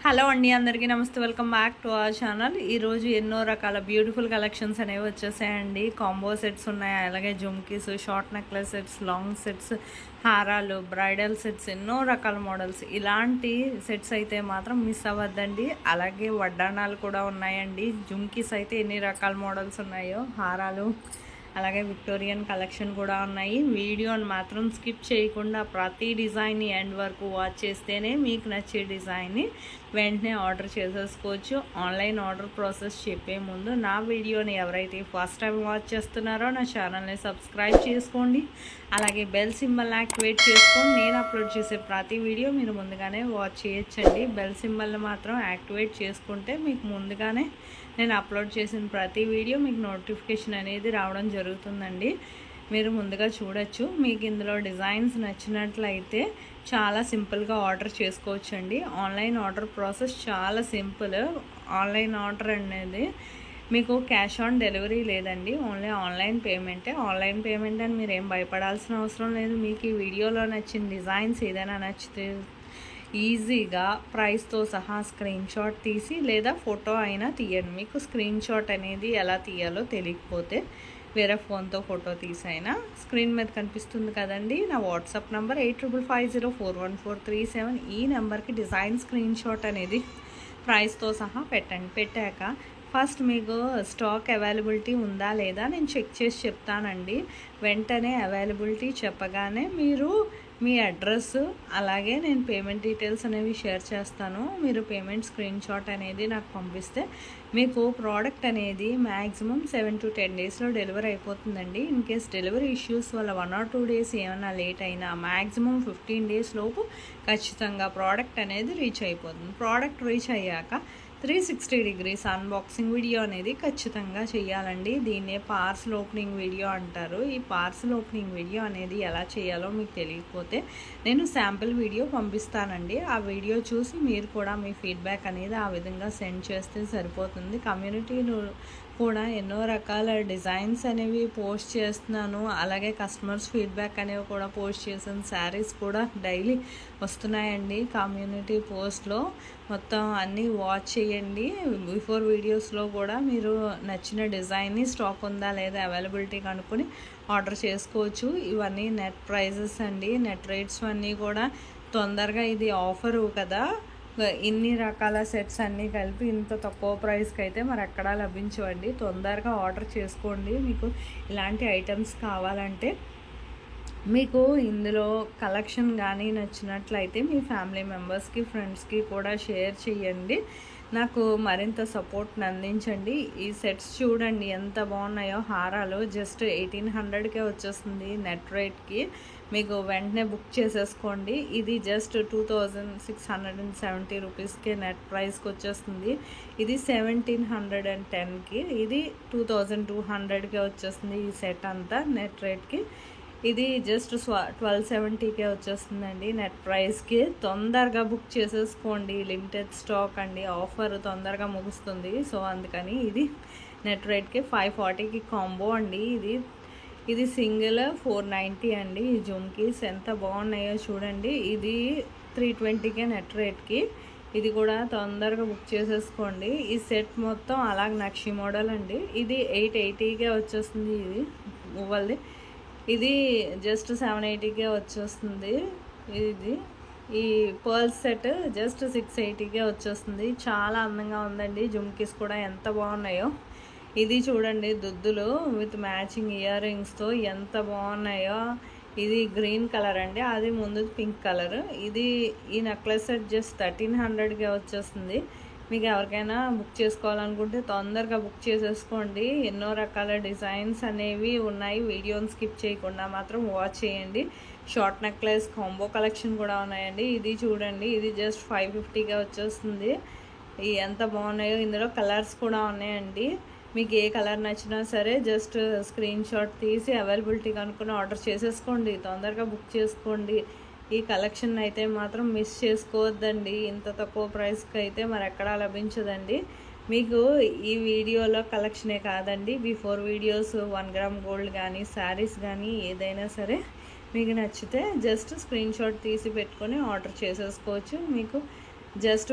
Hello అండి, అందరికీ నమస్తే. Welcome back to our channel. ఈరోజు ఎన్నో రకాల బ్యూటిఫుల్ కలెక్షన్స్ అనేవి వచ్చేసాయండి. కాంబో సెట్స్ ఉన్నాయి, అలాగే jhumkis, short necklace sets, long sets, హారాలు, బ్రైడల్ సెట్స్, ఎన్నో రకాల మోడల్స్. ఇలాంటి సెట్స్ అయితే మాత్రం మిస్ అవ్వద్దండి. అలాగే వడ్డాణాలు కూడా ఉన్నాయండి. జుమ్కీస్ అయితే ఎన్ని రకాల మోడల్స్ ఉన్నాయో, హారాలు, అలాగే విక్టోరియన్ కలెక్షన్ కూడా ఉన్నాయి. వీడియోని మాత్రం స్కిప్ చేయకుండా ప్రతి డిజైన్ని ఎండ్ వరకు వాచ్ చేస్తేనే మీకు నచ్చే డిజైన్ని వెంటనే ఆర్డర్ చేసేసుకోవచ్చు. ఆన్లైన్ ఆర్డర్ ప్రాసెస్ చెప్పే ముందు నా వీడియోని ఎవరైతే ఫస్ట్ టైం వాచ్ చేస్తున్నారో నా ఛానల్ని సబ్స్క్రైబ్ చేసుకోండి. అలాగే బెల్ సింబల్ యాక్టివేట్ చేసుకొని నేను అప్లోడ్ చేసే ప్రతి వీడియో మీరు ముందుగానే వాచ్ చేయొచ్చండి. బెల్ సింబల్ని మాత్రం యాక్టివేట్ చేసుకుంటే మీకు ముందుగానే నేను అప్లోడ్ చేసిన ప్రతి వీడియో మీకు నోటిఫికేషన్ అనేది రావడం జరుగుతుందండి. మీరు ముందుగా చూడొచ్చు. మీకు ఇందులో డిజైన్స్ నచ్చినట్లయితే చాలా సింపుల్గా ఆర్డర్ చేసుకోవచ్చండి. ఆన్లైన్ ఆర్డర్ ప్రాసెస్ చాలా సింపుల్. ఆన్లైన్ ఆర్డర్ అనేది మీకు క్యాష్ ఆన్ డెలివరీ లేదండి, ఓన్లీ ఆన్లైన్ పేమెంటే. ఆన్లైన్ పేమెంట్ అని మీరు ఏం భయపడాల్సిన అవసరం లేదు. మీకు ఈ వీడియోలో నచ్చిన డిజైన్స్ ఏదైనా నచ్చితే ఈజీగా ప్రైస్తో సహా స్క్రీన్ షాట్ తీసి లేదా ఫోటో అయినా తీయండి. మీకు స్క్రీన్ షాట్ అనేది ఎలా తీయాలో తెలియకపోతే వేరే ఫోన్తో ఫోటో తీసైనా స్క్రీన్ మీద కనిపిస్తుంది కదండి, నా వాట్సాప్ నెంబర్ 8550414437. ఈ నెంబర్కి డిజైన్ స్క్రీన్ షాట్ అనేది ప్రైస్తో సహా పెట్టండి. పెట్టాక ఫస్ట్ మీకు స్టాక్ అవైలబిలిటీ ఉందా లేదా నేను చెక్ చేసి చెప్తానండి. వెంటనే అవైలబిలిటీ చెప్పగానే మీరు మీ అడ్రస్, అలాగే నేను పేమెంట్ డీటెయిల్స్ అనేవి షేర్ చేస్తాను. మీరు పేమెంట్ స్క్రీన్ షాట్ అనేది నాకు పంపిస్తే మీకు ప్రోడక్ట్ అనేది మ్యాక్సిమం 7 to 10 డేస్లో డెలివరీ అయిపోతుందండి. ఇన్ కేస్ డెలివరీ ఇష్యూస్ వల్ల 1 or 2 డేస్ ఏమైనా లేట్ అయినా మ్యాక్సిమం 15 డేస్ లోపు ఖచ్చితంగా ప్రోడక్ట్ అనేది రీచ్ అయిపోతుంది. ప్రోడక్ట్ రీచ్ అయ్యాక 360 degrees అన్బాక్సింగ్ వీడియో అనేది ఖచ్చితంగా చేయాలండి. దీన్నే పార్సల్ ఓపెనింగ్ వీడియో అంటారు. ఈ పార్సల్ ఓపెనింగ్ వీడియో అనేది ఎలా చేయాలో మీకు తెలియకపోతే నేను శాంపిల్ వీడియో పంపిస్తానండి. ఆ వీడియో చూసి మీరు కూడా మీ ఫీడ్బ్యాక్ అనేది ఆ విధంగా సెండ్ చేస్తే సరిపోతుంది. కమ్యూనిటీలో కూడా ఎన్నో రకాల డిజైన్స్ అనేవి పోస్ట్ చేస్తున్నాను. అలాగే కస్టమర్స్ ఫీడ్బ్యాక్ అనేవి కూడా పోస్ట్ చేశాను. శారీస్ కూడా డైలీ వస్తున్నాయండి కమ్యూనిటీ పోస్ట్లో. మొత్తం అన్నీ వాచ్ చేయండి. బిఫోర్ వీడియోస్లో కూడా మీరు నచ్చిన డిజైన్ని స్టాక్ ఉందా లేదా అవైలబిలిటీ కనుక్కొని ఆర్డర్ చేసుకోవచ్చు. ఇవన్నీ నెట్ ప్రైజెస్ అండి, నెట్ రేట్స్ అన్నీ కూడా. తొందరగా ఇది ఆఫరు కదా, ఇన్ని రకాల సెట్స్ అన్నీ కలిపి ఇంత తక్కువ ప్రైస్కి అయితే మరి ఎక్కడా లభించవండి. తొందరగా ఆర్డర్ చేసుకోండి. మీకు ఇలాంటి ఐటమ్స్ కావాలంటే మీకు ఇందులో కలెక్షన్ కానీ నచ్చినట్లయితే మీ ఫ్యామిలీ మెంబర్స్కి, ఫ్రెండ్స్కి కూడా షేర్ చేయండి. నాకు మరింత సపోర్ట్ని అందించండి. ఈ సెట్స్ చూడండి ఎంత బాగున్నాయో. హారాలు జస్ట్ 1800కే వచ్చేస్తుంది నెట్ రేట్కి. మీకు వెంటనే బుక్ చేసేసుకోండి. ఇది జస్ట్ 2670 రూపీస్కే నెట్ ప్రైస్కి వచ్చేస్తుంది. ఇది 1710కి, ఇది 2200కే వచ్చేస్తుంది. ఈ సెట్ అంతా నెట్ రేట్కి. ఇది జస్ట్ 1270కే వచ్చేస్తుందండి నెట్ ప్రైస్కి. తొందరగా బుక్ చేసేసుకోండి. లిమిటెడ్ స్టాక్ అండి, ఆఫర్ తొందరగా ముగుస్తుంది. సో అందుకని ఇది నెట్ రేట్కి 540కి కాంబో అండి. ఇది సింగిల్ 490 అండి. ఈ జుమ్కీస్ ఎంత బాగున్నాయో చూడండి. ఇది 320కే నెట్ రేట్కి. ఇది కూడా తొందరగా బుక్ చేసేసుకోండి. ఈ సెట్ మొత్తం అలాగే నక్షి మోడల్ అండి. ఇది 880కే వచ్చేస్తుంది. ఇది మువ్వల్ది. ఇది జస్ట్ 780కే వచ్చేస్తుంది. ఈ పర్ల్ సెట్ జస్ట్ 680కే వచ్చేస్తుంది. చాలా అందంగా ఉందండి. జుమ్కీస్ కూడా ఎంత బాగున్నాయో. ఇది చూడండి, దుద్దులు విత్ మ్యాచింగ్ ఇయర్ రింగ్స్తో ఎంత బాగున్నాయో. ఇది గ్రీన్ కలర్ అండి, అది ముందు పింక్ కలర్. ఈ నెక్లెస్ సెట్ జస్ట్ 1300కే వచ్చేస్తుంది. మీకు ఎవరికైనా బుక్ చేసుకోవాలనుకుంటే తొందరగా బుక్ చేసేసుకోండి. ఎన్నో రకాల డిజైన్స్ అనేవి ఉన్నాయి. వీడియోని స్కిప్ చేయకుండా మాత్రం వాచ్ చేయండి. షార్ట్ నెక్లెస్ కాంబో కలెక్షన్ కూడా ఉన్నాయండి. ఇది చూడండి, ఇది జస్ట్ 550గా వచ్చేస్తుంది. ఎంత బాగున్నాయో. ఇందులో కలర్స్ కూడా ఉన్నాయండి. మీకు ఏ కలర్ నచ్చినా సరే జస్ట్ స్క్రీన్ షాట్ తీసి అవైలబిలిటీ కనుక్కొని ఆర్డర్ చేసేసుకోండి. తొందరగా బుక్ చేసుకోండి. ఈ కలెక్షన్ అయితే మాత్రం మిస్ చేసుకోవద్దండి. ఇంత తక్కువ ప్రైస్కి అయితే మరి ఎక్కడా లభించదండి. మీకు ఈ వీడియోలో కలెక్షనే కాదండి, బిఫోర్ వీడియోస్ 1 గ్రామ్ గోల్డ్ కానీ, శారీస్ కానీ ఏదైనా సరే మీకు నచ్చితే జస్ట్ స్క్రీన్ షాట్ తీసి పెట్టుకొని ఆర్డర్ చేసేసుకోవచ్చు. మీకు జస్ట్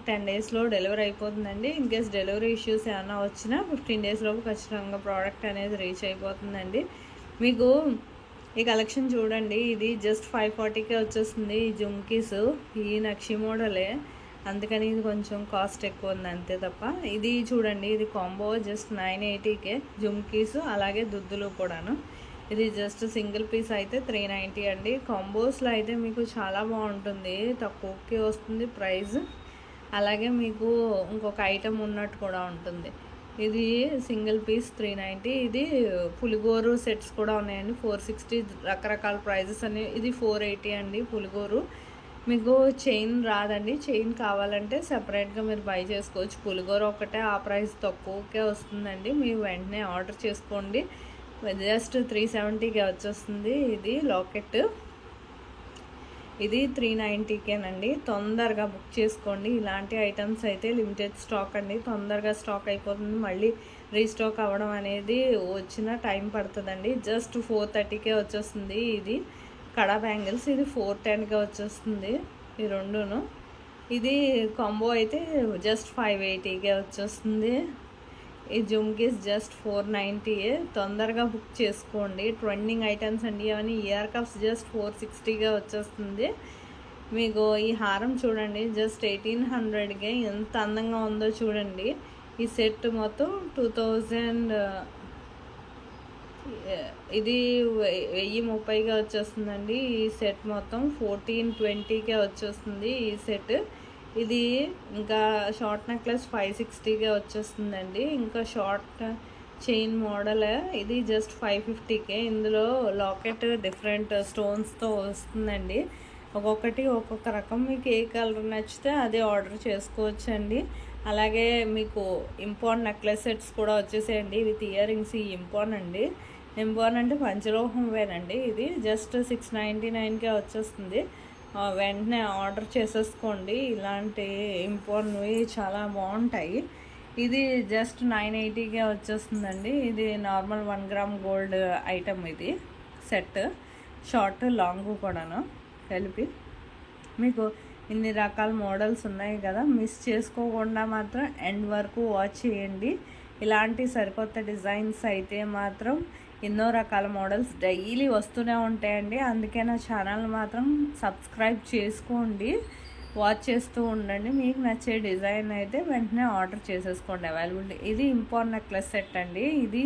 10 డేస్లో డెలివరీ అయిపోతుందండి. ఇన్ కేస్ డెలివరీ ఇష్యూస్ ఏమైనా వచ్చినా 15 డేస్ లోపు ఖచ్చితంగా ప్రోడక్ట్ అనేది రీచ్ అయిపోతుందండి. మీకు ఈ కలెక్షన్ చూడండి, ఇది జస్ట్ 540కే వచ్చేస్తుంది. ఈ జుమ్కీస్ ఈ నక్షి మోడలే, అందుకని ఇది కొంచెం కాస్ట్ ఎక్కువ ఉంది అంతే తప్ప. ఇది చూడండి, ఇది కాంబో జస్ట్ 980కే జుమ్కీస్ అలాగే దుద్దులు కూడాను. ఇది జస్ట్ సింగిల్ పీస్ అయితే 390 అండి. కాంబోస్లో అయితే మీకు చాలా బాగుంటుంది, తక్కువకి వస్తుంది ప్రైస్. అలాగే మీకు ఇంకొక ఐటెం ఉన్నట్టు కూడా ఉంటుంది. ఇది సింగిల్ పీస్ 390. ఇది పులిగోరు సెట్స్ కూడా ఉన్నాయండి, 460 రకరకాల ప్రైజెస్ అని. ఇది 480 అండి పులిగోరు. మీకు చైన్ రాదండి, చైన్ కావాలంటే సపరేట్గా మీరు బై చేసుకోవచ్చు. పులిగోరు ఒకటే ఆ ప్రైస్ తక్కువకే వస్తుందండి, మీరు వెంటనే ఆర్డర్ చేసుకోండి. జస్ట్ 370కే వచ్చేస్తుంది. ఇది లాకెట్, ఇది 390కేనండి. తొందరగా బుక్ చేసుకోండి. ఇలాంటి ఐటమ్స్ అయితే లిమిటెడ్ స్టాక్ అండి, తొందరగా స్టాక్ అయిపోతుంది. మళ్ళీ రీస్టాక్ అవ్వడం అనేది వచ్చిన టైం పడుతుందండి. జస్ట్ 430కే వచ్చేస్తుంది. ఇది కడా బ్యాంగిల్స్, ఇది 410కే వచ్చేస్తుంది ఈ రెండును. ఇది కాంబో అయితే జస్ట్ 580కే వచ్చేస్తుంది. ఈ జుమ్కీస్ జస్ట్ 490. తొందరగా బుక్ చేసుకోండి. ట్రెండింగ్ ఐటమ్స్ అండి అవన్నీ. ఇయర్ కప్స్ జస్ట్ 460గా వచ్చేస్తుంది. మీకు ఈ హారం చూడండి, జస్ట్ 1800కే ఎంత అందంగా ఉందో చూడండి. ఈ సెట్ మొత్తం 2000, ఇది 1030గా వచ్చేస్తుందండి. ఈ సెట్ మొత్తం 1420కే వచ్చేస్తుంది ఈ సెట్. ఇది ఇంకా షార్ట్ నెక్లెస్ 560గా వచ్చేస్తుందండి. ఇంకా షార్ట్ చైన్ మోడల్ ఇది జస్ట్ 550కే. ఇందులో లాకెట్ డిఫరెంట్ స్టోన్స్తో వస్తుందండి. ఒక్కొక్కటి ఒక్కొక్క రకం, మీకు ఏ కలర్ నచ్చితే అదే ఆర్డర్ చేసుకోవచ్చండి. అలాగే మీకు ఇంపార్న్ నెక్లెస్ సెట్స్ కూడా వచ్చేసేయండి విత్ ఇయర్ రింగ్స్. ఈ ఇంపార్న్ అండి, ఇంపార్న్ అంటే పంచలోహంవేనండి. ఇది జస్ట్ 699కే వచ్చేస్తుంది. వెంటనే ఆర్డర్ చేసేసుకోండి. ఇలాంటి ఇంపార్న్వి చాలా బాగుంటాయి. ఇది జస్ట్ 980కే వచ్చేస్తుందండి. ఇది నార్మల్ 1 గ్రామ్ గోల్డ్ ఐటమ్. ఇది సెట్ షార్ట్ లాంగ్ కూడాను కలిపి. మీకు ఇన్ని రకాల మోడల్స్ ఉన్నాయి కదా, మిస్ చేసుకోకుండా మాత్రం ఎండ్ వరకు వాచ్ చేయండి. ఇలాంటి సరికొత్త డిజైన్స్ అయితే మాత్రం ఎన్నో రకాల మోడల్స్ డైలీ వస్తూనే ఉంటాయండి. అందుకే నా ఛానల్ మాత్రం సబ్స్క్రైబ్ చేసుకోండి, వాచ్ చేస్తూ ఉండండి. మీకు నచ్చే డిజైన్ అయితే వెంటనే ఆర్డర్ చేసేసుకోండి. అవైలబిలిటీ. ఇది ఇంపార్న్ నెక్లెస్ సెట్ అండి. ఇది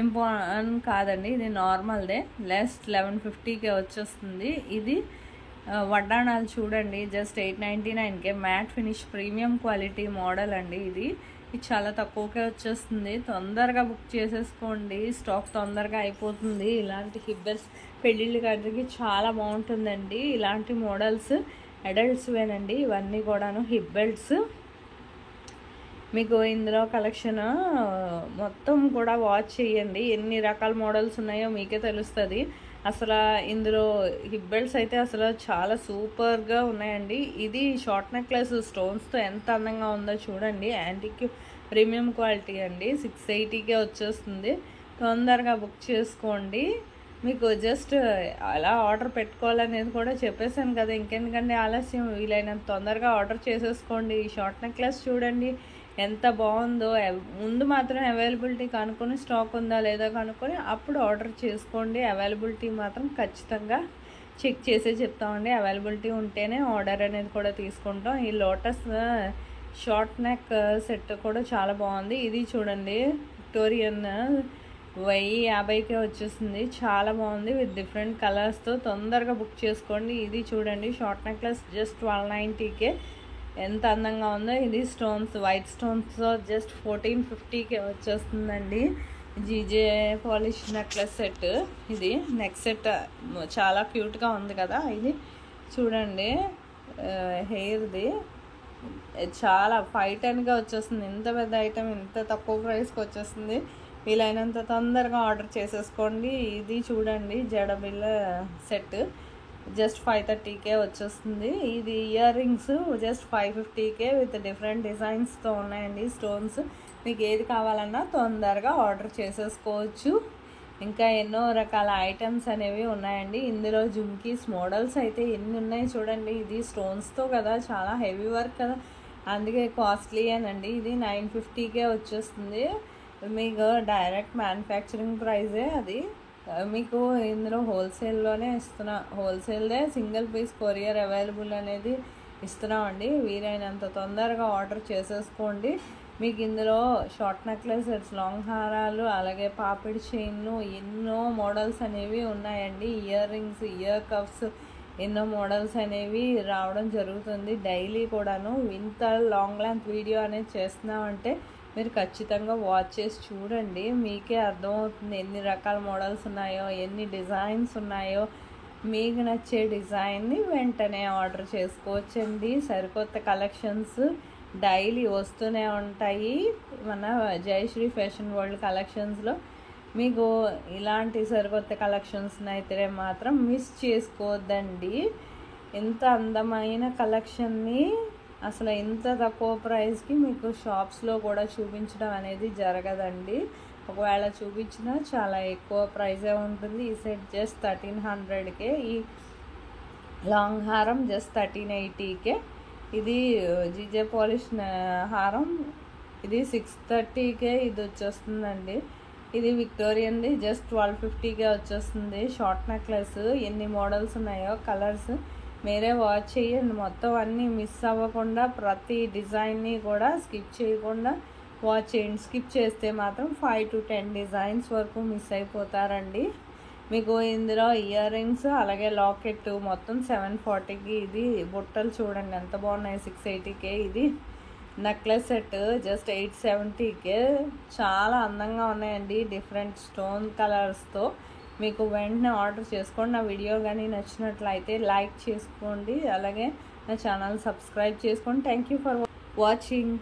ఇంపార్న్ కాదండి, ఇది నార్మల్దే. లెస్ 1150కే వచ్చేస్తుంది. ఇది వడ్డాణాలు చూడండి, జస్ట్ 899కే. Matte finish premium quality model అండి. ఇది చాలా తక్కువకే వచ్చేస్తుంది. తొందరగా బుక్ చేసేసుకోండి, స్టాక్ తొందరగా అయిపోతుంది. ఇలాంటి హిబ్బెల్స్ పెళ్ళిళ్ళ కాడికి చాలా బాగుంటుందండి. ఇలాంటి మోడల్స్ అడల్ట్స్ వేనండి ఇవన్నీ కూడాను. హిబ్బెల్స్ మీకు ఇందులో కలెక్షన్ మొత్తం కూడా వాచ్ చేయండి. ఎన్ని రకాల మోడల్స్ ఉన్నాయో మీకే తెలుస్తుంది. అసలు ఇందులో హిబ్బెల్స్ అయితే అసలు చాలా సూపర్గా ఉన్నాయండి. ఇది షార్ట్ నెక్లెస్ స్టోన్స్తో ఎంత అందంగా ఉందో చూడండి. యాంటిక్ ప్రీమియం క్వాలిటీ అండి. 680కే వచ్చేస్తుంది. తొందరగా బుక్ చేసుకోండి. మీకు జస్ట్ అలా ఆర్డర్ పెట్టుకోవాలనేది కూడా చెప్పేశాను కదా, ఇంకెందుకంటే ఆలస్యం. వీలైనంత తొందరగా ఆర్డర్ చేసేసుకోండి. ఈ షార్ట్ నెక్లెస్ చూడండి ఎంత బాగుందో. ముందు మాత్రం అవైలబిలిటీ కనుక్కొని, స్టాక్ ఉందా లేదా కనుక్కొని అప్పుడు ఆర్డర్ చేసుకోండి. అవైలబిలిటీ మాత్రం ఖచ్చితంగా చెక్ చేసే చెప్తామండి. అవైలబిలిటీ ఉంటేనే ఆర్డర్ అనేది కూడా తీసుకుంటాం. ఈ లోటస్ షార్ట్ నెక్ సెట్ కూడా చాలా బాగుంది. ఇది చూడండి, విక్టోరియన్ 1050కే వచ్చేస్తుంది. చాలా బాగుంది విత్ డిఫరెంట్ కలర్స్తో. తొందరగా బుక్ చేసుకోండి. ఇది చూడండి, షార్ట్ నెక్లెస్ జస్ట్ 1290కే. ఎంత అందంగా ఉందో. ఇది స్టోన్స్, వైట్ స్టోన్స్తో జస్ట్ 1450కే వచ్చేస్తుందండి. GJ polish necklace set. ఇది నెక్ సెట్ చాలా క్యూట్గా ఉంది కదా. ఇది చూడండి, హెయిర్ది చాలా 510గా వచ్చేస్తుంది. ఇంత పెద్ద ఐటమ్ ఇంత తక్కువ ప్రైస్కి వచ్చేస్తుంది. వీలైనంత తొందరగా ఆర్డర్ చేసేసుకోండి. ఇది చూడండి, జడబిల్ల సెట్ జస్ట్ 530కే వచ్చేస్తుంది. ఇది ఇయర్ రింగ్స్ జస్ట్ 550కే విత్ డిఫరెంట్ డిజైన్స్తో ఉన్నాయండి. స్టోన్స్ మీకు ఏది కావాలన్నా తొందరగా ఆర్డర్ చేసేసుకోవచ్చు. ఇంకా ఎన్నో రకాల ఐటమ్స్ అనేవి ఉన్నాయండి. ఇందులో జుమ్కీస్ మోడల్స్ అయితే ఎన్ని ఉన్నాయి చూడండి. ఇది స్టోన్స్తో కదా, చాలా హెవీ వర్క్ కదా, అందుకే కాస్ట్లీ అనండి. ఇది 950కే వచ్చేస్తుంది. మీకు డైరెక్ట్ మ్యానుఫ్యాక్చరింగ్ ప్రైజే అది. మీకు ఇందులో హోల్సేల్లోనే ఇస్తున్నా, హోల్సేల్దే సింగిల్ పీస్ కొరియర్ అవైలబుల్ అనేది ఇస్తున్నామండి. వీలైనంత తొందరగా ఆర్డర్ చేసేసుకోండి. మీకు ఇందులో షార్ట్ నెక్లెసెస్, లాంగ్ హారాలు, అలాగే పాపిడి చైన్లు, ఎన్నో మోడల్స్ అనేవి ఉన్నాయండి. ఇయర్ రింగ్స్, ఇయర్ కప్స్, ఎన్నో మోడల్స్ అనేవి రావడం జరుగుతుంది డైలీ కూడాను. ఇంత లాంగ్ లెంత్ వీడియో అనేది చేస్తున్నామంటే మీరు ఖచ్చితంగా వాచ్ చేసి చూడండి, మీకే అర్థమవుతుంది ఎన్ని రకాల మోడల్స్ ఉన్నాయో, ఎన్ని డిజైన్స్ ఉన్నాయో. మీకు నచ్చే డిజైన్ని వెంటనే ఆర్డర్ చేసుకోవచ్చండి. సరికొత్త కలెక్షన్స్ డైలీ వస్తూనే ఉంటాయి మన జయశ్రీ ఫ్యాషన్ వరల్డ్ కలెక్షన్స్లో. మీకు ఇలాంటి సరికొత్త కలెక్షన్స్ని అయితే మాత్రం మిస్ చేసుకోవద్దండి. ఇంత అందమైన కలెక్షన్ని అసలు ఇంత తక్కువ ప్రైస్కి మీకు షాప్స్లో కూడా చూపించడం అనేది జరగదండి. ఒకవేళ చూపించినా చాలా ఎక్కువ ప్రైజే ఉంటుంది. ఈ సెట్ జస్ట్ 1300కే, ఈ లాంగ్ హారం జస్ట్ 1380కే, ఇది జీజే పాలిష్ హారం ఇది 630కే ఇది వచ్చేస్తుందండి. ఇది విక్టోరియన్ది జస్ట్ 1250కే వచ్చేస్తుంది. షార్ట్ నెక్లెస్ ఎన్ని మోడల్స్ ఉన్నాయో, కలర్స్ మీరే వాచ్ చేయండి. మొత్తం అన్నీ మిస్ అవ్వకుండా ప్రతి డిజైన్ని కూడా స్కిప్ చేయకుండా వాచ్ చేయండి. స్కిప్ చేస్తే మాత్రం 5 to 10 డిజైన్స్ వరకు మిస్ అయిపోతారండి. మీకు ఇందులో ఇయర్ రింగ్స్, అలాగే లాకెట్ మొత్తం 740కి. ఇది బుట్టలు చూడండి ఎంత బాగున్నాయి, 680కే. ఇది నెక్లెస్ సెట్ జస్ట్ 870కే. చాలా అందంగా ఉన్నాయండి, డిఫరెంట్ స్టోన్ కలర్స్తో. మీకు వెంటనే ఆర్డర్ చేసుకోండి. నా వీడియో కానీ నచ్చినట్లయితే లైక్ చేసుకోండి, అలాగే నా ఛానల్ సబ్స్క్రైబ్ చేసుకోండి. Thank you for watching.